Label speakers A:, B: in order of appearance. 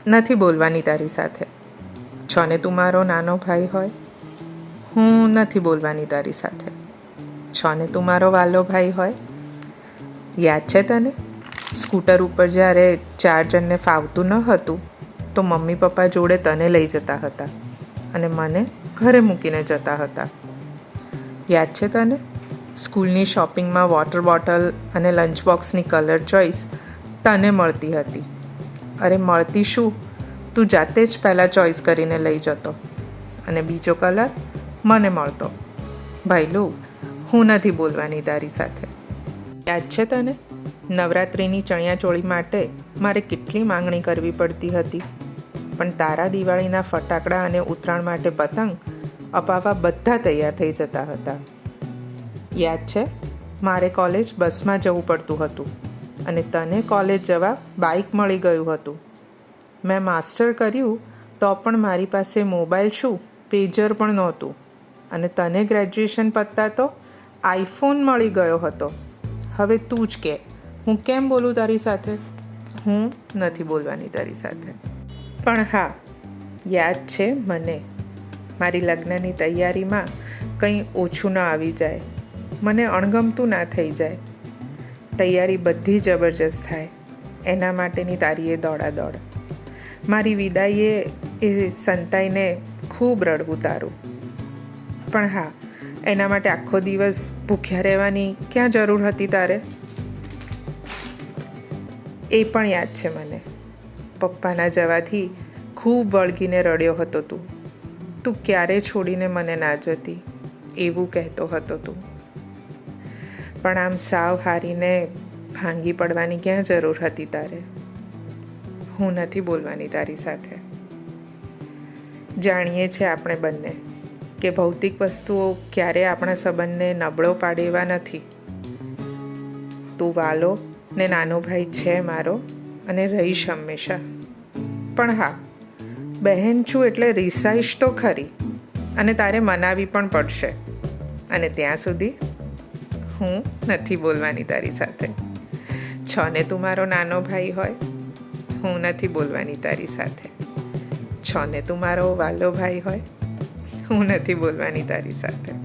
A: નથી બોલવાની તારી સાથે. છો ને તું મારો નાનો ભાઈ હોય. હું નથી બોલવાની તારી સાથે. છો ને તું મારો વાલો ભાઈ હોય. યાદ છે તને સ્કૂટર ઉપર જ્યારે 4 જણને ફાવતું ન હતું તો મમ્મી પપ્પા જોડે તને લઈ જતા હતા અને મને ઘરે મૂકીને જતા હતા. યાદ છે તને સ્કૂલની શોપિંગમાં વોટર બોટલ અને લંચ બોક્સની કલર ચોઈસ તને મળતી હતી. અરે મળતી શું, તું જાતે જ પહેલાં ચોઈસ કરીને લઈ જતો અને બીજો કલર મને મળતો. ભાઈલું, હું નથી બોલવાની તારી સાથે. યાદ છે તને નવરાત્રિની ચણિયાચોળી માટે મારે કેટલી માંગણી કરવી પડતી હતી, પણ તારા દિવાળીના ફટાકડા અને ઉત્તરાયણ માટે પતંગ અપાવવા બધા તૈયાર થઈ જતા હતા. યાદ છે મારે કોલેજ બસમાં જવું પડતું હતું અને તને કોલેજ જવા બાઇક મળી ગયું હતું. મેં માસ્ટર કર્યું તો પણ મારી પાસે મોબાઈલ શું પેજર પણ નહોતું અને તને ગ્રેજ્યુએશન પતતા તો આઈફોન મળી ગયો હતો. હવે તું જ કે હું કેમ બોલું તારી સાથે. હું નથી બોલવાની તારી સાથે. પણ હા, યાદ છે મને મારી લગ્નની તૈયારીમાં કંઈ ઓછું ન આવી જાય, મને અણગમતું ના થઈ જાય. તૈયારી બધી જબરજસ્ત થાય એના માટેની તારી એ દોડાદોડ. મારી વિદાઈએ એ સંતાઈને ખૂબ રડવું તારું. પણ હા, એના માટે આખો દિવસ ભૂખ્યા રહેવાની ક્યાં જરૂર હતી તારે. એ પણ યાદ છે મને પપ્પાના જવાથી ખૂબ વળગીને રડ્યો હતો તું. તું ક્યારે છોડીને મને ના જતી એવું કહેતો હતો તું. પણ આમ સાવ હારીને ભાંગી પડવાની ક્યાં જરૂર હતી તારે. હું નથી બોલવાની તારી સાથે. જાણીએ છીએ આપણે બંને કે ભૌતિક વસ્તુઓ ક્યારે આપણા સંબંધને નબળો પાડે એવા નથી. તું વાલો ને નાનો ભાઈ છે મારો અને રહીશ હંમેશા. પણ હા, બહેન છું એટલે રિસાઈશ તો ખરી અને તારે મનાવી પણ પડશે. અને ત્યાં સુધી હું નથી બોલવાની તારી સાથે. છો ને તું મારો નાનો ભાઈ હોય. હું નથી બોલવાની તારી સાથે. છો ને તું મારો વાલો ભાઈ હોય. હું નથી બોલવાની તારી સાથે.